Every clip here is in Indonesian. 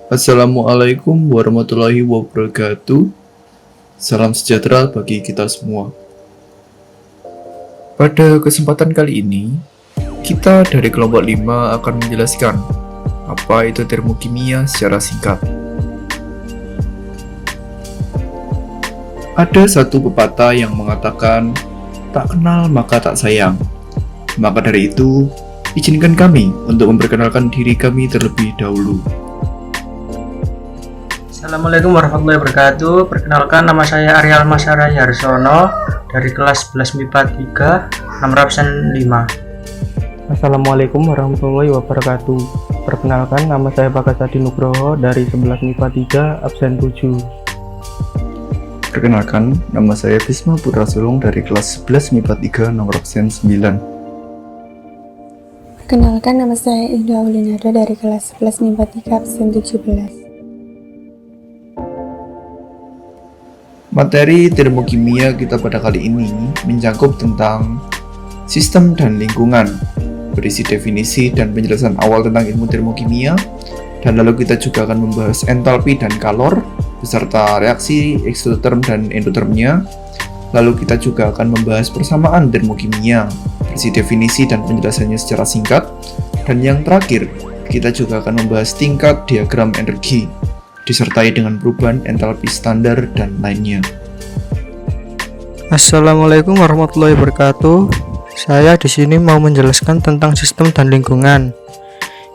Assalamualaikum warahmatullahi wabarakatuh. Salam sejahtera bagi kita semua. Pada kesempatan kali ini, kita dari kelompok 5 akan menjelaskan apa itu termokimia secara singkat. Ada satu pepatah yang mengatakan, tak kenal maka tak sayang. Maka dari itu, izinkan kami untuk memperkenalkan diri kami terlebih dahulu. Assalamualaikum warahmatullahi wabarakatuh. Perkenalkan, nama saya Arial Masara Yarsono dari kelas 11 MIPA 3, nomor absen 5. Assalamualaikum warahmatullahi wabarakatuh. Perkenalkan, nama saya Bagas Adi Nugroho dari 11 MIPA 3, absen 7. Perkenalkan, nama saya Bisma Putra Sulung dari kelas 11 MIPA 3, nomor absen 9. Perkenalkan, nama saya Ida Aulinada dari kelas 11 MIPA 3, absen 17. Materi termokimia kita pada kali ini mencakup tentang sistem dan lingkungan, berisi definisi dan penjelasan awal tentang ilmu termokimia, dan lalu kita juga akan membahas entalpi dan kalor, beserta reaksi eksoterm dan endotermnya. Lalu kita juga akan membahas persamaan termokimia, berisi definisi dan penjelasannya secara singkat, dan yang terakhir, kita juga akan membahas tingkat diagram energi, disertai dengan perubahan entalpi standar dan lainnya. Assalamualaikum warahmatullahi wabarakatuh. Saya di sini mau menjelaskan tentang sistem dan lingkungan.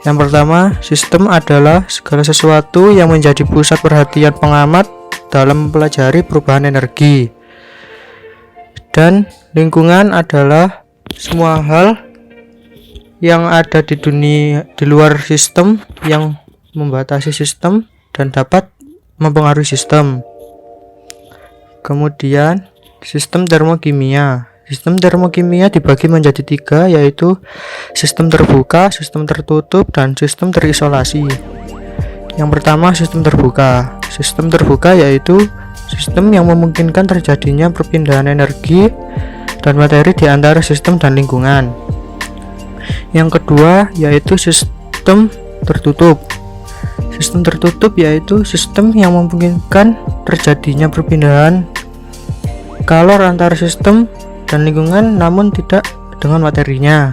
Yang pertama, sistem adalah segala sesuatu yang menjadi pusat perhatian pengamat dalam mempelajari perubahan energi. Dan lingkungan adalah semua hal yang ada di dunia di luar sistem yang membatasi sistem dan dapat mempengaruhi sistem. Kemudian, sistem termokimia. Sistem termokimia dibagi menjadi 3, yaitu sistem terbuka, sistem tertutup, dan sistem terisolasi. Yang pertama, sistem terbuka. Sistem terbuka yaitu sistem yang memungkinkan terjadinya perpindahan energi dan materi di antara sistem dan lingkungan. Yang kedua, yaitu sistem tertutup. Sistem tertutup yaitu sistem yang memungkinkan terjadinya perpindahan kalor antara sistem dan lingkungan namun tidak dengan materinya.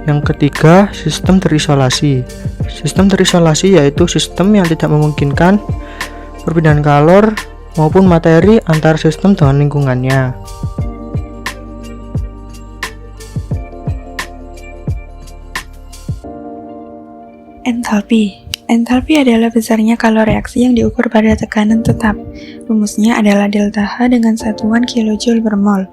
Yang ketiga, sistem terisolasi. Sistem terisolasi yaitu sistem yang tidak memungkinkan perpindahan kalor maupun materi antara sistem dengan lingkungannya. Entalpi. Entalpi adalah besarnya kalor reaksi yang diukur pada tekanan tetap. Rumusnya adalah delta H dengan satuan kilojoule per mol.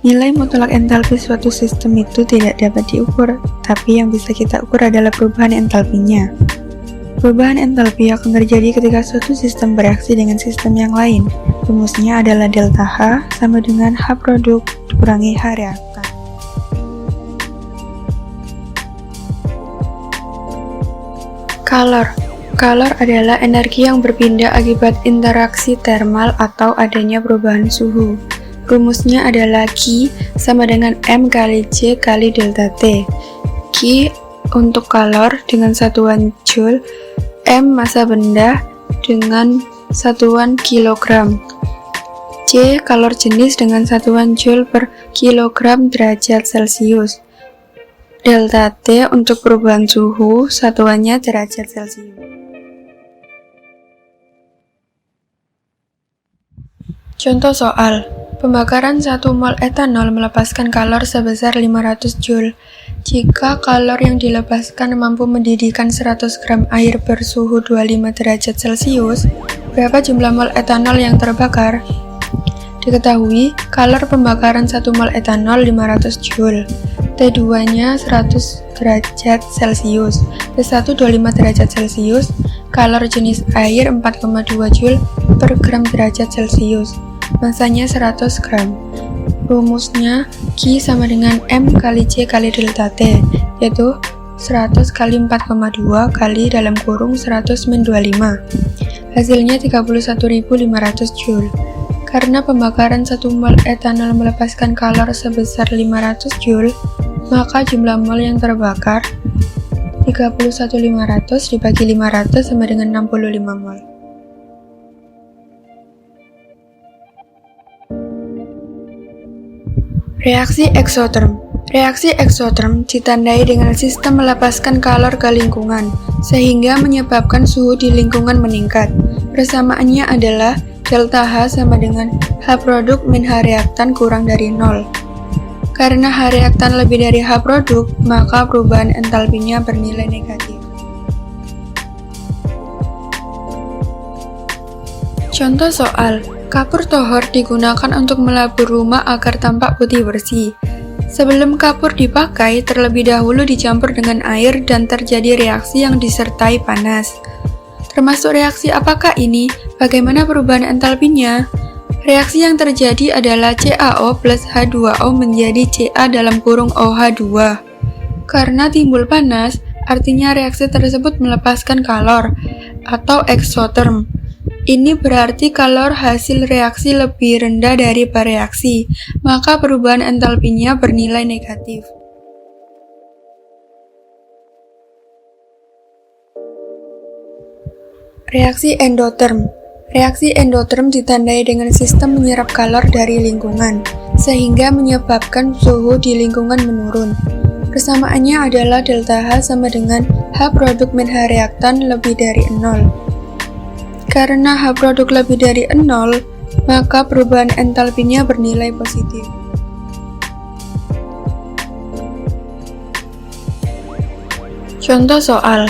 Nilai mutlak entalpi suatu sistem itu tidak dapat diukur, tapi yang bisa kita ukur adalah perubahan entalpinya. Perubahan entalpi akan terjadi ketika suatu sistem bereaksi dengan sistem yang lain. Rumusnya adalah delta H sama dengan H produk dikurangi H reaktan. Kalor. Kalor adalah energi yang berpindah akibat interaksi termal atau adanya perubahan suhu. Rumusnya adalah Q sama dengan M kali J kali delta T. Q untuk kalor dengan satuan joule, M massa benda dengan satuan kilogram, J kalor jenis dengan satuan joule per kilogram derajat Celcius. Delta T untuk perubahan suhu, satuannya derajat Celcius. Contoh soal, pembakaran 1 mol etanol melepaskan kalor sebesar 500 Joule. Jika kalor yang dilepaskan mampu mendidihkan 100 gram air bersuhu 25 derajat Celcius, berapa jumlah mol etanol yang terbakar? Diketahui, kalor pembakaran 1 mol etanol 500 Joule. T2-nya 100 derajat Celcius, T1 25 derajat Celcius, kalor jenis air 4,2 Joule per gram derajat Celcius, masanya 100 gram. Rumusnya Q sama dengan M kali J kali delta T, yaitu 100 kali 4,2 kali dalam kurung 100 min 25. Hasilnya 31.500 Joule. Karena pembakaran 1 mol etanol melepaskan kalor sebesar 500 Joule, maka jumlah mol yang terbakar 31.500 dibagi 500 sama dengan 65 mol. Reaksi eksoterm. Reaksi eksoterm ditandai dengan sistem melepaskan kalor ke lingkungan, sehingga menyebabkan suhu di lingkungan meningkat. Persamaannya adalah delta H sama dengan H produk min H reaktan kurang dari 0. Karena H reaktan lebih dari H produk, maka perubahan entalpinya bernilai negatif. Contoh soal, kapur tohor digunakan untuk melabur rumah agar tampak putih bersih. Sebelum kapur dipakai, terlebih dahulu dicampur dengan air dan terjadi reaksi yang disertai panas. Termasuk reaksi apakah ini? Bagaimana perubahan entalpinya? Reaksi yang terjadi adalah CaO plus H2O menjadi Ca dalam kurung OH2. Karena timbul panas, artinya reaksi tersebut melepaskan kalor atau eksoterm. Ini berarti kalor hasil reaksi lebih rendah dari bereaksi, maka perubahan entalpinya bernilai negatif. Reaksi endoterm. Reaksi endoterm ditandai dengan sistem menyerap kalor dari lingkungan, sehingga menyebabkan suhu di lingkungan menurun. Persamaannya adalah delta H sama dengan H produk min H reaktan lebih dari 0. Karena H produk lebih dari 0, maka perubahan entalpinya bernilai positif. Contoh soal,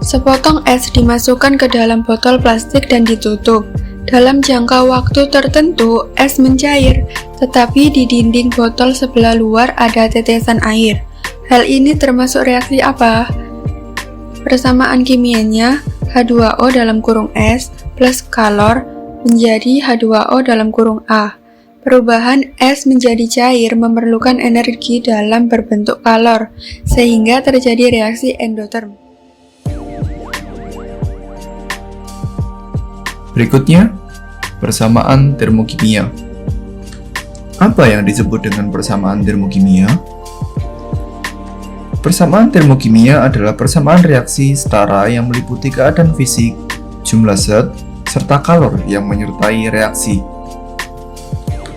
sepotong es dimasukkan ke dalam botol plastik dan ditutup. Dalam jangka waktu tertentu, es mencair, tetapi di dinding botol sebelah luar ada tetesan air. Hal ini termasuk reaksi apa? Persamaan kimianya, H2O dalam kurung S plus kalor menjadi H2O dalam kurung A. Perubahan es menjadi cair memerlukan energi dalam berbentuk kalor, sehingga terjadi reaksi endoterm. Berikutnya, persamaan termokimia. Apa yang disebut dengan persamaan termokimia? Persamaan termokimia adalah persamaan reaksi setara yang meliputi keadaan fisik, jumlah zat, serta kalor yang menyertai reaksi.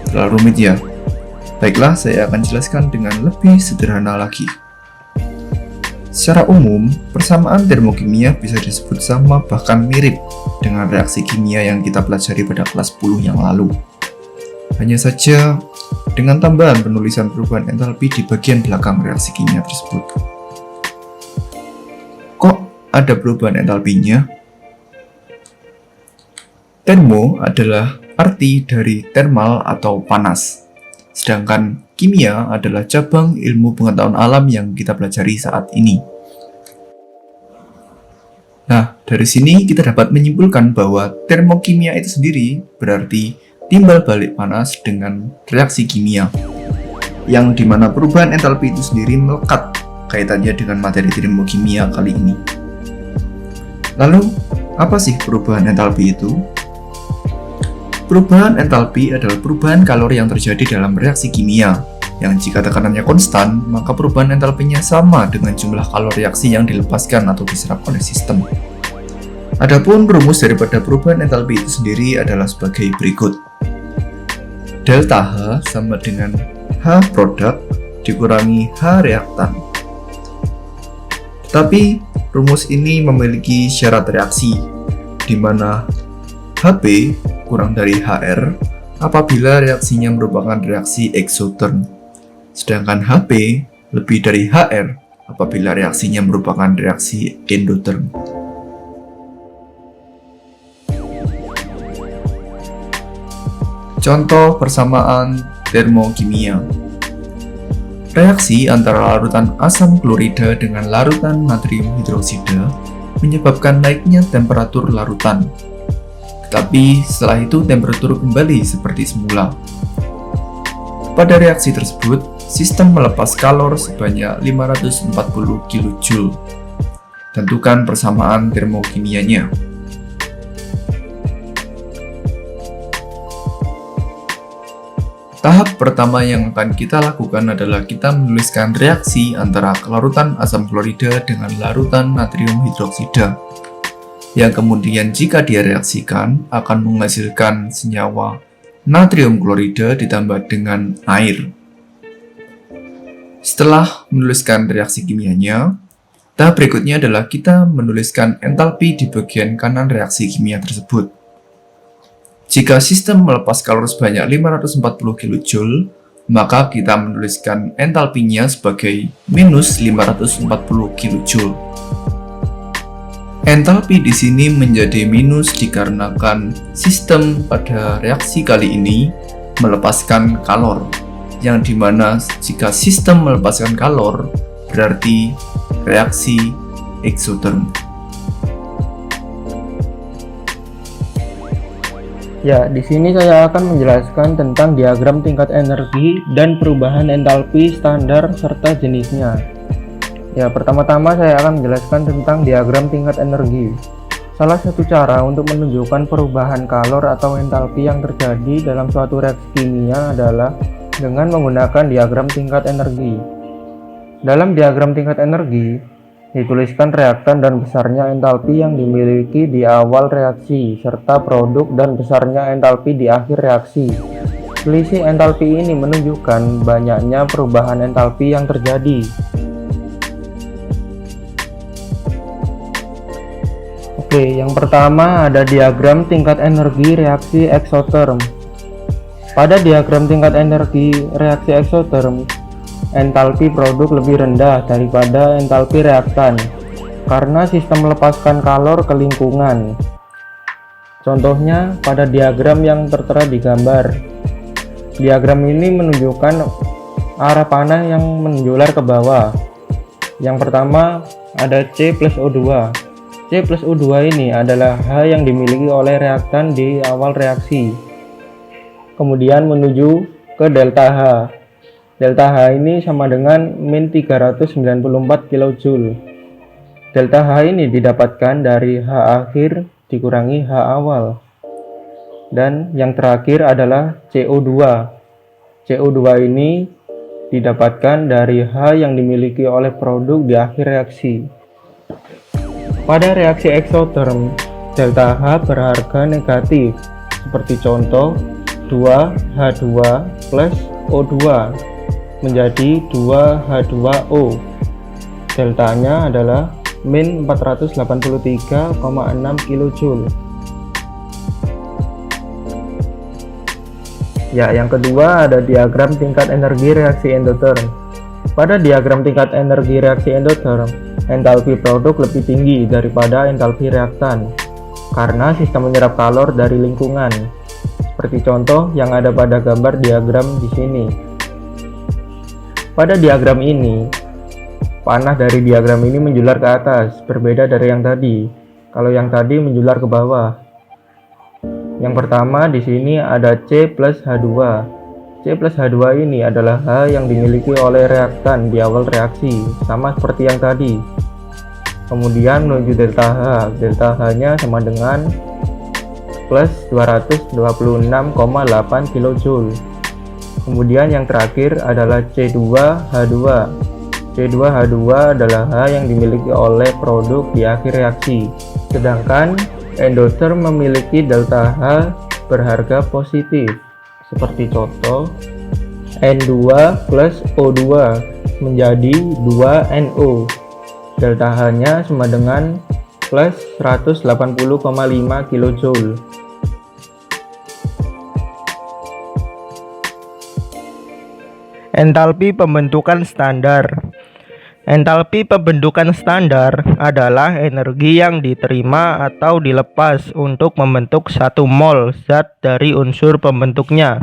Terlalu rumit ya? Baiklah, saya akan jelaskan dengan lebih sederhana lagi. Secara umum, persamaan termokimia bisa disebut sama bahkan mirip dengan reaksi kimia yang kita pelajari pada kelas 10 yang lalu. Hanya saja, dengan tambahan penulisan perubahan entalpi di bagian belakang reaksi kimia tersebut. Kok ada perubahan entalpinya? Termo adalah arti dari thermal atau panas, sedangkan kimia adalah cabang ilmu pengetahuan alam yang kita pelajari saat ini. Nah, dari sini kita dapat menyimpulkan bahwa termokimia itu sendiri berarti timbal balik panas dengan reaksi kimia, yang dimana perubahan entalpi itu sendiri melekat kaitannya dengan materi termokimia kali ini. Lalu, apa sih perubahan entalpi itu? Perubahan entalpi adalah perubahan kalori yang terjadi dalam reaksi kimia, yang jika tekanannya konstan, maka perubahan entalpinya sama dengan jumlah kalori reaksi yang dilepaskan atau diserap oleh sistem. Adapun rumus daripada perubahan entalpi itu sendiri adalah sebagai berikut. Delta H sama dengan H produk dikurangi H reaktan. Tetapi rumus ini memiliki syarat reaksi, di mana Hp kurang dari Hr apabila reaksinya merupakan reaksi eksoterm, sedangkan Hp lebih dari Hr apabila reaksinya merupakan reaksi endoterm. Contoh persamaan termokimia. Reaksi antara larutan asam klorida dengan larutan natrium hidroksida menyebabkan naiknya temperatur larutan. Tetapi setelah itu temperatur kembali seperti semula. Pada reaksi tersebut, sistem melepas kalor sebanyak 540 kJ. Tentukan persamaan termokimianya. Tahap pertama yang akan kita lakukan adalah kita menuliskan reaksi antara larutan asam klorida dengan larutan natrium hidroksida, yang kemudian jika direaksikan akan menghasilkan senyawa natrium klorida ditambah dengan air. Setelah menuliskan reaksi kimianya, tahap berikutnya adalah kita menuliskan entalpi di bagian kanan reaksi kimia tersebut. Jika sistem melepas kalor sebanyak 540 kJ, maka kita menuliskan entalpinya sebagai minus 540 kJ. Entalpi di sini menjadi minus dikarenakan sistem pada reaksi kali ini melepaskan kalor, yang dimana jika sistem melepaskan kalor berarti reaksi eksoterm. Ya, di sini saya akan menjelaskan tentang diagram tingkat energi dan perubahan entalpi standar serta jenisnya. Ya, pertama-tama saya akan menjelaskan tentang diagram tingkat energi. Salah satu cara untuk menunjukkan perubahan kalor atau entalpi yang terjadi dalam suatu reaksi kimia adalah dengan menggunakan diagram tingkat energi. Dalam diagram tingkat energi, dituliskan reaktan dan besarnya entalpi yang dimiliki di awal reaksi, serta produk dan besarnya entalpi di akhir reaksi. Selisih entalpi ini menunjukkan banyaknya perubahan entalpi yang terjadi. Oke, yang pertama ada diagram tingkat energi reaksi eksoterm. Pada diagram tingkat energi reaksi eksoterm, entalpi produk lebih rendah daripada entalpi reaktan karena sistem melepaskan kalor ke lingkungan. Contohnya pada diagram yang tertera di gambar. Diagram ini menunjukkan arah panah yang menjular ke bawah. Yang pertama ada C plus O2. C plus O2 ini adalah H yang dimiliki oleh reaktan di awal reaksi. Kemudian menuju ke delta H. Delta H ini sama dengan min 394 kJ. Delta H ini didapatkan dari H akhir dikurangi H awal. Dan yang terakhir adalah CO2. CO2 ini didapatkan dari H yang dimiliki oleh produk di akhir reaksi. Pada reaksi eksoterm, delta H berharga negatif, seperti contoh 2H2 plus O2 menjadi 2H2O. Deltanya adalah min 483,6 kJ. Ya, yang kedua ada diagram tingkat energi reaksi endoterm. Pada diagram tingkat energi reaksi endoterm, entalpi produk lebih tinggi daripada entalpi reaktan karena sistem menyerap kalor dari lingkungan. Seperti contoh yang ada pada gambar diagram di sini. Pada diagram ini, panah dari diagram ini menjular ke atas, berbeda dari yang tadi. Kalau yang tadi menjular ke bawah. Yang pertama di sini ada C plus H2. C plus H2 ini adalah H yang dimiliki oleh reaktan di awal reaksi, sama seperti yang tadi. Kemudian menuju delta H. Delta H-nya sama dengan plus 226,8 kJ. Kemudian yang terakhir adalah C2H2. C2H2 adalah H yang dimiliki oleh produk di akhir reaksi. Sedangkan endoterm memiliki delta H berharga positif. Seperti contoh N2 plus O2 menjadi 2NO. Delta H-nya sama dengan plus 180,5 kJ. Entalpi pembentukan standar. Entalpi pembentukan standar adalah energi yang diterima atau dilepas untuk membentuk 1 mol zat dari unsur pembentuknya.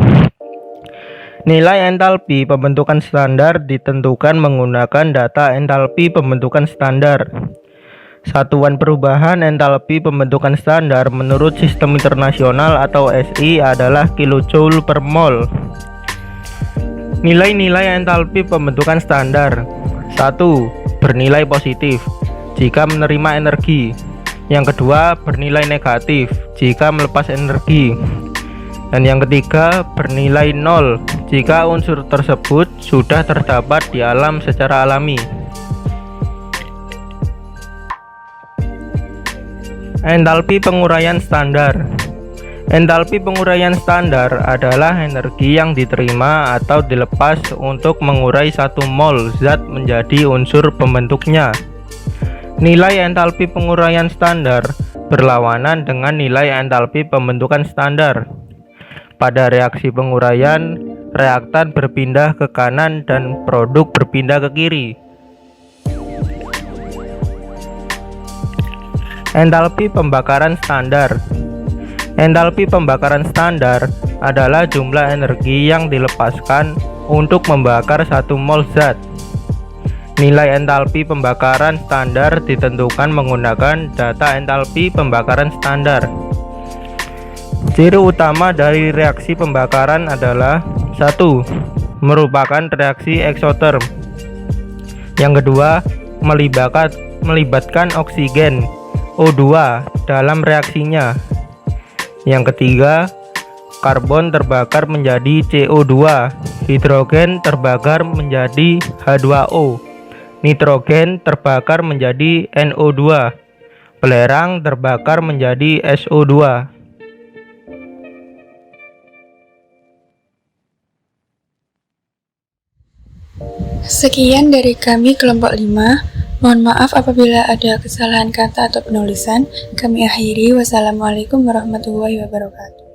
Nilai entalpi pembentukan standar ditentukan menggunakan data entalpi pembentukan standar. Satuan perubahan entalpi pembentukan standar menurut Sistem Internasional atau SI adalah kilojoule per mol. Nilai-nilai entalpi pembentukan standar. 1. Bernilai positif jika menerima energi. Yang kedua, bernilai negatif jika melepas energi. Dan yang ketiga, bernilai 0 jika unsur tersebut sudah terdapat di alam secara alami. Entalpi penguraian standar. Entalpi penguraian standar adalah energi yang diterima atau dilepas untuk mengurai 1 mol zat menjadi unsur pembentuknya. Nilai entalpi penguraian standar berlawanan dengan nilai entalpi pembentukan standar. Pada reaksi penguraian, reaktan berpindah ke kanan dan produk berpindah ke kiri. Entalpi pembakaran standar. Entalpi pembakaran standar adalah jumlah energi yang dilepaskan untuk membakar 1 mol zat. Nilai entalpi pembakaran standar ditentukan menggunakan data entalpi pembakaran standar. Ciri utama dari reaksi pembakaran adalah 1. Merupakan reaksi eksoterm. Yang kedua, melibatkan oksigen O2 dalam reaksinya. Yang ketiga, karbon terbakar menjadi CO2, hidrogen terbakar menjadi H2O, nitrogen terbakar menjadi NO2, belerang terbakar menjadi SO2. Sekian dari kami kelompok 5. Mohon maaf apabila ada kesalahan kata atau penulisan. Kami akhiri. Wassalamualaikum warahmatullahi wabarakatuh.